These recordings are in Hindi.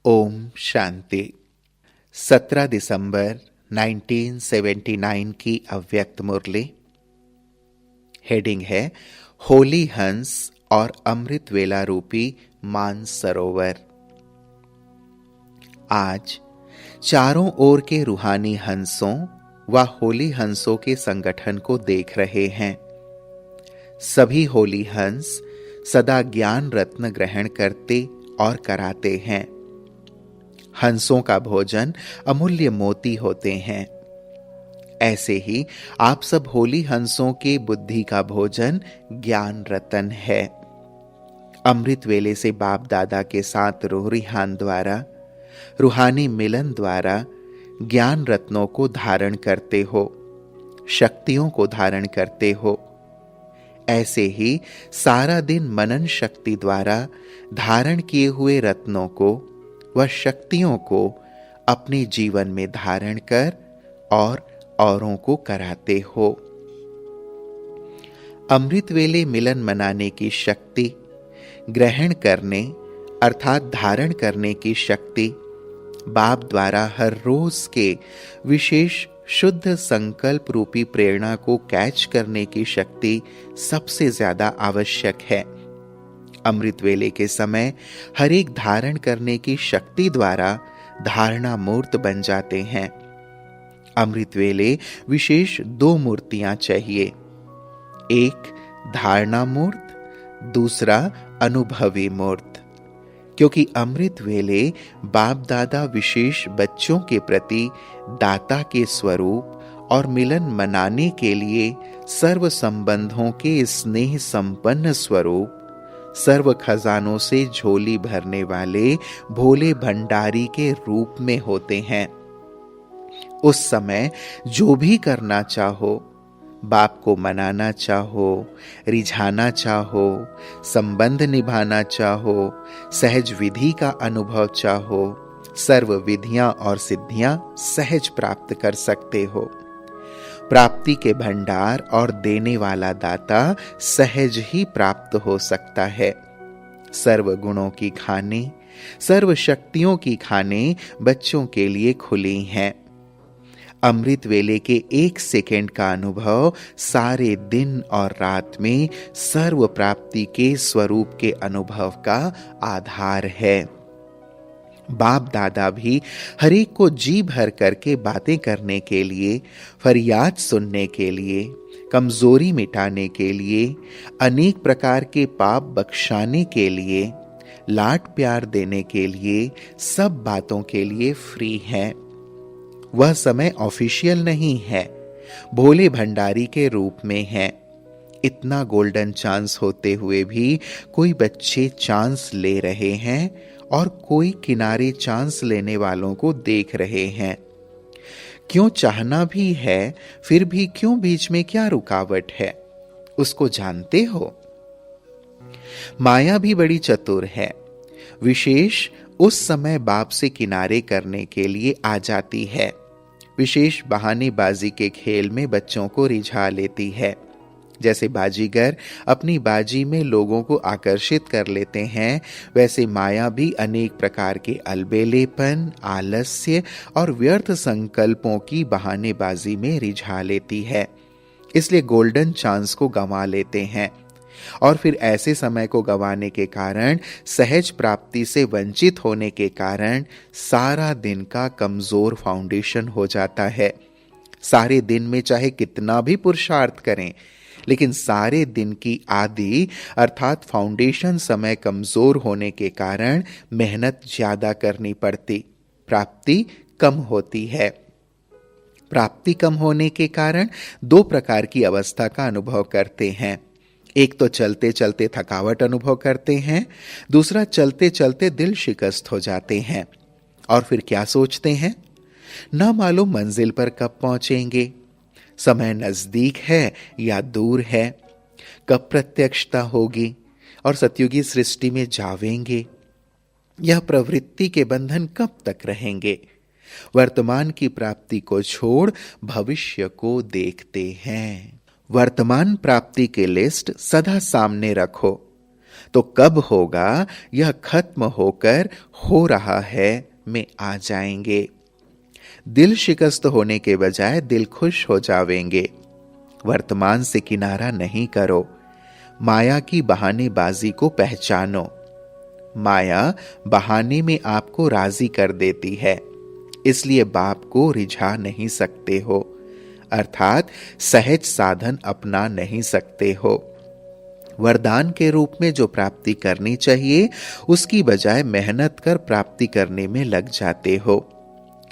ओम शांति। 17 दिसंबर 1979 की अव्यक्त मुरली। हेडिंग है होली हंस और अमृत वेला रूपी मानसरोवर। आज चारों ओर के रूहानी हंसों व होली हंसों के संगठन को देख रहे हैं। सभी होली हंस सदा ज्ञान रत्न ग्रहण करते और कराते हैं। हंसों का भोजन अमूल्य मोती होते हैं। ऐसे ही आप सब होली हंसों के बुद्धि का भोजन ज्ञान रतन है। अमृत वेले से बाप दादा के साथ रूहान द्वारा, रूहानी मिलन द्वारा ज्ञान रत्नों को धारण करते हो, शक्तियों को धारण करते हो। ऐसे ही सारा दिन मनन शक्ति द्वारा धारण किए हुए रत्नों को व शक्तियों को अपने जीवन में धारण कर और औरों को कराते हो। अमृत वेले मिलन मनाने की शक्ति, ग्रहण करने अर्थात धारण करने की शक्ति बाप द्वारा हर रोज के विशेष शुद्ध संकल्प रूपी प्रेरणा को कैच करने की शक्ति सबसे ज्यादा आवश्यक है। अमृत वेले के समय हर एक धारण करने की शक्ति द्वारा धारणा मूर्त बन जाते हैं। अमृत वेले विशेष दो मूर्तियां चाहिए, एक धारणा मूर्त, दूसरा अनुभवी मूर्त। क्योंकि अमृत वेले बाप दादा विशेष बच्चों के प्रति दाता के स्वरूप और मिलन मनाने के लिए सर्व संबंधों के स्नेह संपन्न स्वरूप, सर्व खजानों से झोली भरने वाले भोले भंडारी के रूप में होते हैं। उस समय जो भी करना चाहो, बाप को मनाना चाहो, रिझाना चाहो, संबंध निभाना चाहो, सहज विधि का अनुभव चाहो, सर्व विधियां और सिद्धियां सहज प्राप्त कर सकते हो। प्राप्ति के भंडार और देने वाला दाता सहज ही प्राप्त हो सकता है। सर्व गुणों की खाने, सर्व शक्तियों की खाने बच्चों के लिए खुली हैं। अमृत वेले के एक सेकंड का अनुभव सारे दिन और रात में सर्व प्राप्ति के स्वरूप के अनुभव का आधार है। बाप दादा भी हर एक को जी भर करके बातें करने के लिए, फरियाद सुनने के लिए, कमजोरी मिटाने के लिए, अनेक प्रकार के पाप बख्शाने के लिए, लाड प्यार देने के लिए, सब बातों के लिए फ्री है। वह समय ऑफिशियल नहीं है, भोले भंडारी के रूप में है। इतना गोल्डन चांस होते हुए भी कोई बच्चे चांस ले रहे हैं और कोई किनारे चांस लेने वालों को देख रहे हैं। क्यों चाहना भी है, फिर भी क्यों बीच में क्या रुकावट है, उसको जानते हो? माया भी बड़ी चतुर है। विशेष उस समय बाप से किनारे करने के लिए आ जाती है। विशेष बहानेबाजी के खेल में बच्चों को रिझा लेती है। जैसे बाजीगर अपनी बाजी में लोगों को आकर्षित कर लेते हैं, वैसे माया भी अनेक प्रकार के अलबेलेपन, आलस्य और व्यर्थ संकल्पों की बहानेबाजी में रिझा लेती है। इसलिए गोल्डन चांस को गंवा लेते हैं और फिर ऐसे समय को गंवाने के कारण, सहज प्राप्ति से वंचित होने के कारण सारा दिन का कमजोर फाउंडेशन हो जाता है। सारे दिन में चाहे कितना भी पुरुषार्थ करें, लेकिन सारे दिन की आदि अर्थात फाउंडेशन समय कमजोर होने के कारण मेहनत ज्यादा करनी पड़ती, प्राप्ति कम होती है। प्राप्ति कम होने के कारण दो प्रकार की अवस्था का अनुभव करते हैं। एक तो चलते चलते थकावट अनुभव करते हैं, दूसरा चलते चलते दिल शिकस्त हो जाते हैं। और फिर क्या सोचते हैं? ना मालूम मंजिल पर कब पहुंचेंगे, समय नजदीक है या दूर है, कब प्रत्यक्षता होगी और सतयुगी सृष्टि में जावेंगे, यह प्रवृत्ति के बंधन कब तक रहेंगे। वर्तमान की प्राप्ति को छोड़ भविष्य को देखते हैं। वर्तमान प्राप्ति के लिस्ट सदा सामने रखो, तो कब होगा यह खत्म होकर हो रहा है में आ जाएंगे। दिल शिकस्त होने के बजाय दिल खुश हो जावेंगे। वर्तमान से किनारा नहीं करो। माया की बहानेबाजी को पहचानो। माया बहाने में आपको राजी कर देती है, इसलिए बाप को रिझा नहीं सकते हो, अर्थात सहज साधन अपना नहीं सकते हो। वरदान के रूप में जो प्राप्ति करनी चाहिए उसकी बजाय मेहनत कर प्राप्ति करने में लग जाते हो।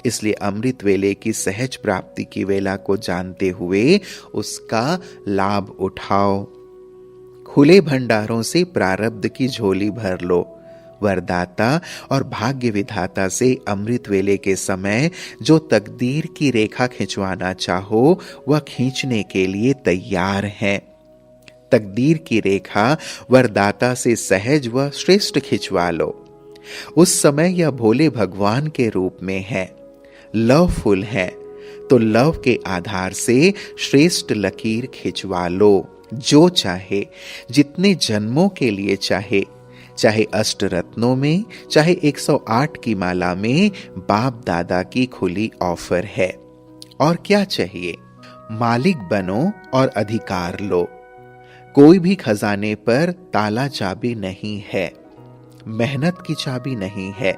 इसलिए अमृत वेले की सहज प्राप्ति की वेला को जानते हुए उसका लाभ उठाओ। खुले भंडारों से प्रारब्ध की झोली भर लो। वरदाता और भाग्य विधाता से अमृत वेले के समय जो तकदीर की रेखा खिंचवाना चाहो वह खींचने के लिए तैयार हैं। तकदीर की रेखा वरदाता से सहज व श्रेष्ठ खिंचवा लो। उस समय यह भोले भगवान के रूप में है, लवफुल है, तो लव के आधार से श्रेष्ठ लकीर खिंचवा लो। जो चाहे, जितने जन्मों के लिए चाहे, चाहे अष्ट रत्नों में, चाहे 108 की माला में, बाप दादा की खुली ऑफर है। और क्या चाहिए? मालिक बनो और अधिकार लो। कोई भी खजाने पर ताला चाबी नहीं है, मेहनत की चाबी नहीं है।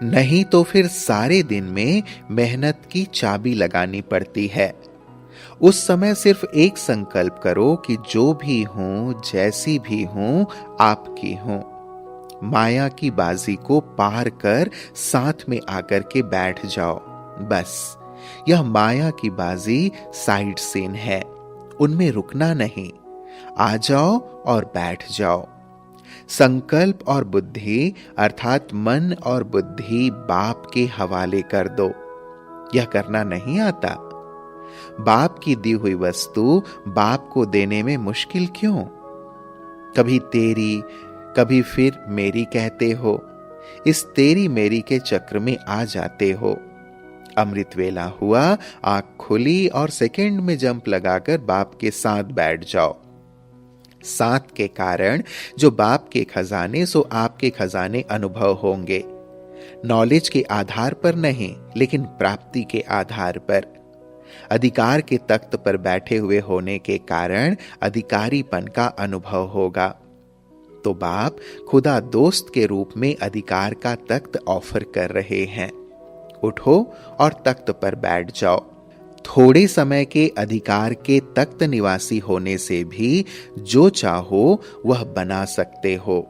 नहीं तो फिर सारे दिन में मेहनत की चाबी लगानी पड़ती है। उस समय सिर्फ एक संकल्प करो कि जो भी हूं, जैसी भी हूं, आपकी हूं। माया की बाजी को पार कर साथ में आकर के बैठ जाओ। बस यह माया की बाजी साइड सीन है, उनमें रुकना नहीं। आ जाओ और बैठ जाओ। संकल्प और बुद्धि अर्थात मन और बुद्धि बाप के हवाले कर दो। यह करना नहीं आता? बाप की दी हुई वस्तु बाप को देने में मुश्किल क्यों? कभी तेरी, कभी फिर मेरी कहते हो। इस तेरी मेरी के चक्र में आ जाते हो। अमृत वेला हुआ, आंख खुली और सेकंड में जंप लगाकर बाप के साथ बैठ जाओ। साथ के कारण जो बाप के खजाने सो आपके खजाने अनुभव होंगे। नॉलेज के आधार पर नहीं, लेकिन प्राप्ति के आधार पर। अधिकार के तख्त पर बैठे हुए होने के कारण अधिकारीपन का अनुभव होगा। तो बाप खुदा दोस्त के रूप में अधिकार का तख्त ऑफर कर रहे हैं। उठो और तख्त पर बैठ जाओ। थोड़े समय के अधिकार के तख्त निवासी होने से भी जो चाहो वह बना सकते हो।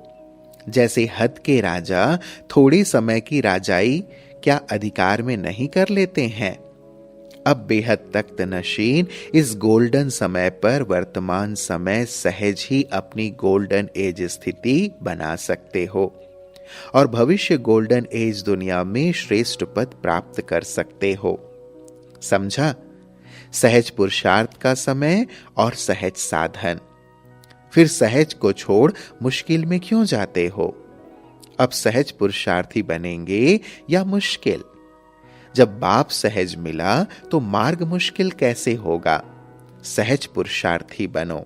जैसे हद के राजा थोड़े समय की राजाई क्या अधिकार में नहीं कर लेते हैं? अब बेहद तख्त नशीन इस गोल्डन समय पर वर्तमान समय सहज ही अपनी गोल्डन एज स्थिति बना सकते हो और भविष्य गोल्डन एज दुनिया में श्रेष्ठ पद प्राप्त कर सकते हो। समझा? सहज पुरुषार्थ का समय और सहज साधन। फिर सहज को छोड़ मुश्किल में क्यों जाते हो? अब सहज पुरुषार्थी बनेंगे या मुश्किल? जब बाप सहज मिला तो मार्ग मुश्किल कैसे होगा? सहज पुरुषार्थी बनो।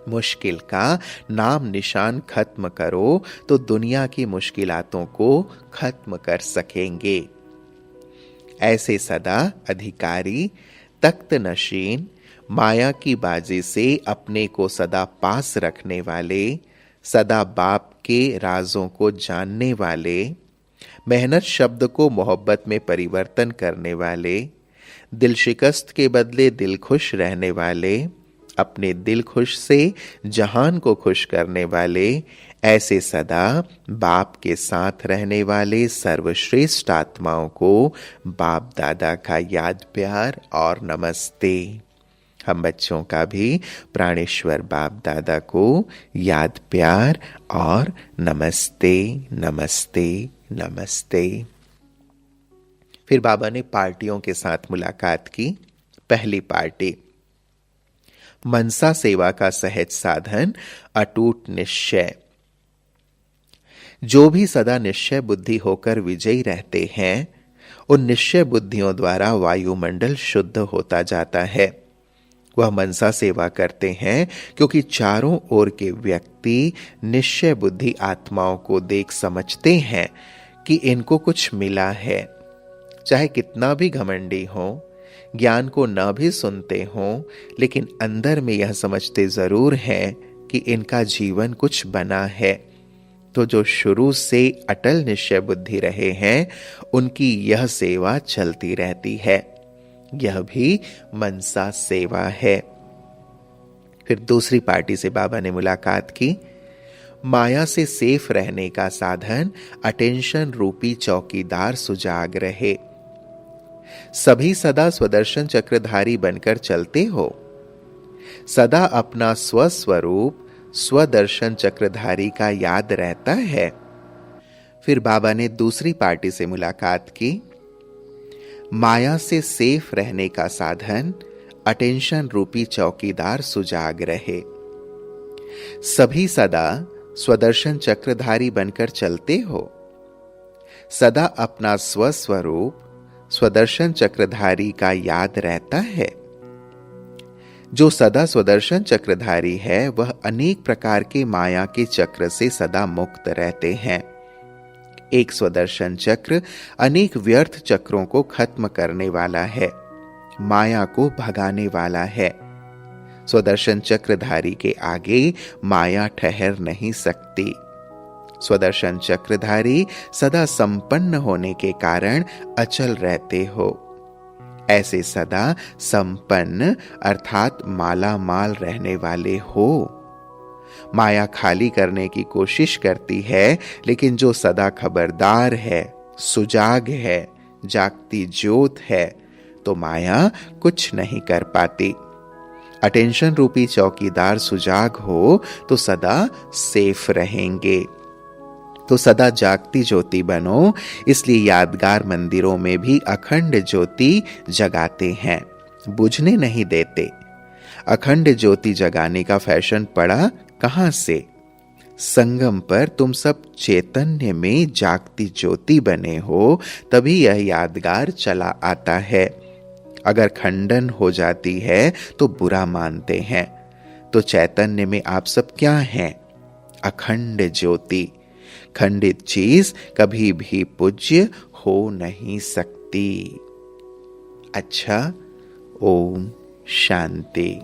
मुश्किल का नाम निशान खत्म करो तो दुनिया की मुश्किलातों को खत्म कर सकेंगे। ऐसे सदा अधिकारी, तख्त नशीन, माया की बाजी से अपने को सदा पास रखने वाले, सदा बाप के राजों को जानने वाले, मेहनत शब्द को मोहब्बत में परिवर्तन करने वाले, दिल शिकस्त के बदले दिल खुश रहने वाले, अपने दिल खुश से जहान को खुश करने वाले, ऐसे सदा बाप के साथ रहने वाले सर्वश्रेष्ठ आत्माओं को बाप दादा का याद प्यार और नमस्ते। हम बच्चों का भी प्राणेश्वर बाप दादा को याद प्यार और नमस्ते नमस्ते नमस्ते। फिर बाबा ने पार्टियों के साथ मुलाकात की। पहली पार्टी, मनसा सेवा का सहज साधन, अटूट निश्चय। जो भी सदा निश्चय बुद्धि होकर विजयी रहते हैं, उन निश्चय बुद्धियों द्वारा वायुमंडल शुद्ध होता जाता है। वह मनसा सेवा करते हैं क्योंकि चारों ओर के व्यक्ति निश्चय बुद्धि आत्माओं को देख समझते हैं कि इनको कुछ मिला है। चाहे कितना भी घमंडी हो, ज्ञान को न भी सुनते हों, लेकिन अंदर में यह समझते जरूर हैं कि इनका जीवन कुछ बना है। तो जो शुरू से अटल निश्चय बुद्धि रहे हैं, उनकी यह सेवा चलती रहती है। यह भी मनसा सेवा है। फिर दूसरी पार्टी से बाबा ने मुलाकात की। माया से सेफ रहने का साधन अटेंशन रूपी चौकीदार सुजाग रहे। सभी सदा स्वदर्शन चक्रधारी बनकर चलते हो। सदा अपना स्वस्वरूप स्वदर्शन चक्रधारी का याद रहता है। फिर बाबा ने दूसरी पार्टी से मुलाकात की। माया से सेफ रहने का साधन अटेंशन रूपी चौकीदार सुजाग रहे। सभी सदा स्वदर्शन चक्रधारी बनकर चलते हो। सदा अपना स्वस्वरूप स्वदर्शन चक्रधारी का याद रहता है। जो सदा स्वदर्शन चक्रधारी है, वह अनेक प्रकार के माया के चक्र से सदा मुक्त रहते हैं। एक स्वदर्शन चक्र अनेक व्यर्थ चक्रों को खत्म करने वाला है, माया को भगाने वाला है। स्वदर्शन चक्रधारी के आगे माया ठहर नहीं सकती। स्वदर्शन चक्रधारी सदा संपन्न होने के कारण अचल रहते हो। ऐसे सदा संपन्न अर्थात माला माल रहने वाले हो। माया खाली करने की कोशिश करती है, लेकिन जो सदा खबरदार है, सुजाग है, जागती ज्योत है, तो माया कुछ नहीं कर पाती। अटेंशन रूपी चौकीदार सुजाग हो तो सदा सेफ रहेंगे। तो सदा जागती ज्योति बनो, इसलिए यादगार मंदिरों में भी अखंड ज्योति जगाते हैं, बुझने नहीं देते। अखंड ज्योति जगाने का फैशन पड़ा कहां से? संगम पर तुम सब चैतन्य में जागती ज्योति बने हो, तभी यह यादगार चला आता है। अगर खंडन हो जाती है तो बुरा मानते हैं। तो चैतन्य में आप सब क्या हैं? अखंड ज्योति। खंडित चीज कभी भी पूज्य हो नहीं सकती। अच्छा, ओम शांति।